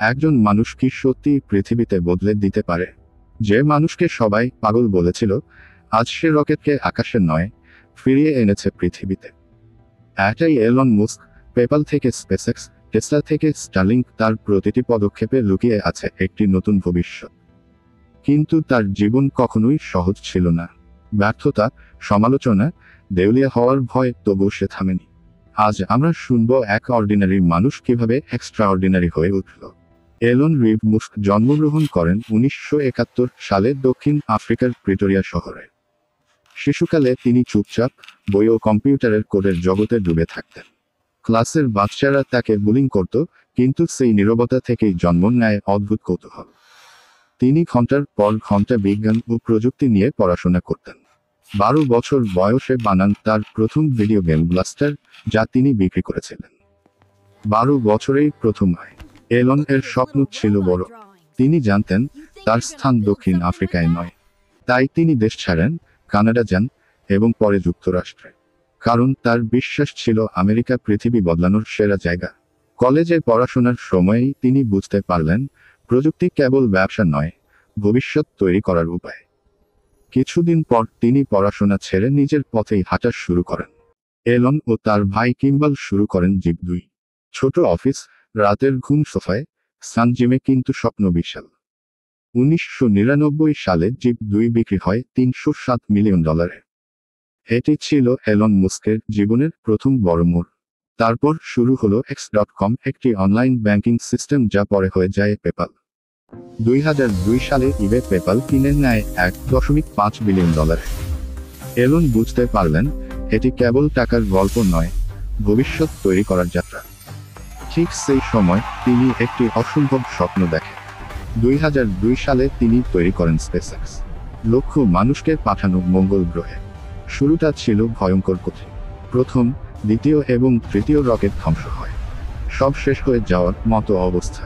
একজন মানুষ কি সত্যি পৃথিবীতে বদলে দিতে পারে? যে মানুষকে সবাই পাগল বলেছিল, আজ সে রকেটকে আকাশে নয়, ফিরিয়ে এনেছে পৃথিবীতে। এটাই এলন মাস্ক। পেপ্যাল থেকে স্পেসএক্স, টেসলা থেকে স্টারলিংক, তার প্রতিটি পদক্ষেপে লুকিয়ে আছে একটি নতুন ভবিষ্যৎ। কিন্তু তার জীবন কখনোই সহজ ছিল না। ব্যর্থতা, সমালোচনা, দেউলিয়া হওয়ার ভয়, তবুও সে থামেনি। আজ আমরা শুনব এক অর্ডিনারি মানুষ কিভাবে এক্সট্রাঅর্ডিনারি হয়ে উঠল। এলন রিভ মাস্ক জন্মগ্রহণ করেন 1971 সালে দক্ষিণ আফ্রিকার প্রিটোরিয়া শহরে। শিশুকালে তিনি চুপচাপ বই ও কম্পিউটারের কোডের জগতে ডুবে থাকতেন। ক্লাসের বাচ্চারা তাকে বুলিং করত, কিন্তু সেই নীরবতা থেকেই জন্ম নেয় অদ্ভুত কৌতূহল। তিনি ঘন্টার পর ঘন্টা বিজ্ঞান ও প্রযুক্তি নিয়ে পড়াশোনা করতেন। 12 বছর বয়সে বানান তার প্রথম ভিডিও গেম ব্লাস্টার, যা তিনি বিক্রি করেছিলেন। 12 বছরেই প্রথম আয়। এলন এর স্বপ্ন ছিল বড়। তিনি জানতেন তার স্থান দক্ষিণ আফ্রিকায় নয়। তাই তিনি দেশ ছাড়েন, কানাডা যান এবং পরে যুক্তরাষ্ট্রে। কারণ তার বিশ্বাস ছিল আমেরিকা পৃথিবী বদলানোর সেরা জায়গা। কলেজে পড়াশোনার সময়েই তিনি বুঝতে পারলেন প্রযুক্তি কেবল ব্যবসা নয়, ভবিষ্যৎ তৈরি করার উপায়। কিছুদিন পর তিনি পড়াশোনা ছেড়ে নিজের পথেই হাঁটা শুরু করেন। এলন ও তার ভাই কিম্বাল শুরু করেন জিপ 2। ছোট অফিস, রাতের ঘুম সোফায়, সান জিমে, কিন্তু স্বপ্ন বিশাল। 1999 সালে জিপ 2 বিক্রি হয় $307 মিলিয়ন। এটি ছিল এলন মাস্কের জীবনের প্রথম বড় মোড়। তারপর শুরু হলো X.com, একটি অনলাইন ব্যাংকিং সিস্টেম যা পরে হয়ে যায় পেপ্যাল। 2002 সালে ইবে পেপ্যাল কিনে নেয় $1.5 বিলিয়ন। এলন বুঝতে পারলেন এটি কেবল টাকার গল্প নয়, ভবিষ্যৎ তৈরি করার যাত্রা। ঠিক সেই সময় তিনি একটি অসম্ভব স্বপ্ন দেখেন। 2002 সালে তিনি তৈরি করেন স্পেসএক্স, লক্ষ মানুষকে পাঠানো মঙ্গল গ্রহে। শুরুটা ছিল ভয়ঙ্কর কঠিন। প্রথম, দ্বিতীয় এবং তৃতীয় রকেট ধ্বংস হয়। সব শেষ হয়ে যাওয়ার মতো অবস্থা।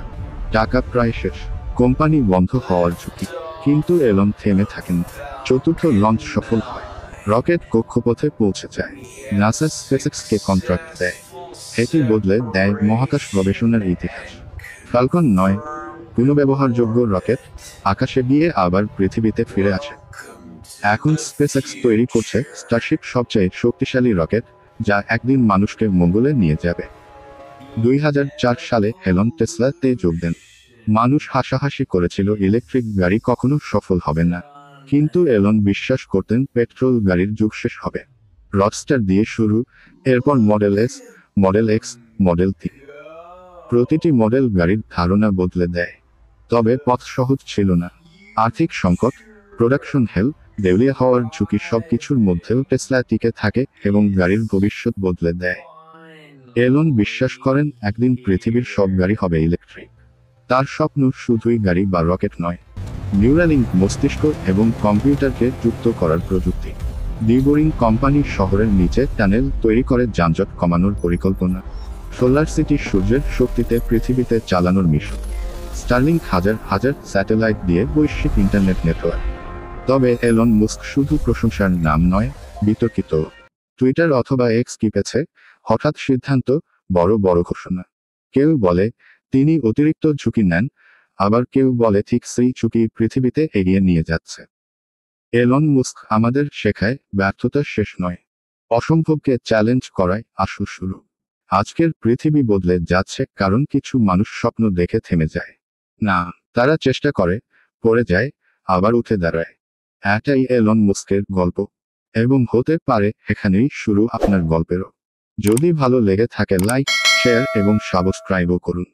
টাকা প্রায় শেষ, কোম্পানি বন্ধ হওয়ার ঝুঁকি। কিন্তু এলন থেমে থাকেন। চতুর্থ লঞ্চ সফল হয়, রকেট কক্ষপথে পৌঁছে যায়। নাসা স্পেসএক্সকে কন্ট্রাক্ট দেয়। এটি বদলে দেয় মহাকাশ গবেষণার ইতিহাস। ফ্যালকন 9, পুনঃব্যবহারযোগ্য রকেট, আকাশে গিয়ে আবার পৃথিবীতে ফিরে আসে। এখন স্পেসএক্স তৈরি করছে স্টারশিপ, সবচেয়ে শক্তিশালী রকেট, যা একদিন মানুষকে মঙ্গলে নিয়ে যাবে। 2004 সালে এলন টেসলাতে যোগ দেন। মানুষ হাসাহাসি করেছিল ইলেকট্রিক গাড়ি কখনো সফল হবে না। কিন্তু এলন বিশ্বাস করতেন পেট্রোল গাড়ির যুগ শেষ হবে। রডস্টার দিয়ে শুরু, এরপর model S, model x, model 3। প্রতিটি মডেল গাড়ির ধারণা বদলে দেয়। তবে পথ সহজ ছিল না। আর্থিক সংকট, প্রোডাকশন হেল, দেউলিয়া হওয়ার ঝুঁকি, সবকিছুর মধ্যেও টেসলা টিকে থাকে এবং গাড়ির ভবিষ্যৎ বদলে দেয়। এলন বিশ্বাস করেন একদিন পৃথিবীর সব গাড়ি হবে ইলেকট্রিক। তার স্বপ্ন শুধুই গাড়ি বা রকেট নয়, নিউরালিংক, মস্তিষ্ক এবং কম্পিউটারকে যুক্ত করার প্রযুক্তি। ডিবোরিং কোম্পানি শহরের নিচে টানেল তৈরি করে যানজট কমানোর পরিকল্পনা। সোলার সিটি, সূর্যের শক্তিতে পৃথিবীতে চালানোর মিশন। স্টারলিংক, হাজার হাজার স্যাটেলাইট দিয়ে বৈশ্বিক ইন্টারনেট নেটওয়ার্ক। তবে এলন মাস্ক শুধু প্রশংসার নাম নয়, বিতর্কিত। টুইটার অথবা এক্স কিপেছে হঠাৎ সিদ্ধান্ত, বড় বড় ঘোষণা। কেউ বলে তিনি অতিরিক্ত ঝুঁকি নেন, আবার কেউ বলে ঠিক সেই ঝুঁকি পৃথিবীতে এগিয়ে নিয়ে যাচ্ছে। এলন মাস্ক আমাদের শেখায় ব্যর্থতা শেষ নয়, অসম্ভবকে চ্যালেঞ্জ করাই আসল শুরু। আজকের পৃথিবী বদলে যাচ্ছে কারণ কিছু মানুষ স্বপ্ন দেখে থেমে যায় না, তারা চেষ্টা করে, পড়ে যায়, আবার উঠে দাঁড়ায়। এটাই এলন মাস্কের গল্প, এবং হতে পারে এখানেই শুরু আপনার গল্পেরও। যদি ভালো লেগে থাকে লাইক, শেয়ার এবং সাবস্ক্রাইবও করুন।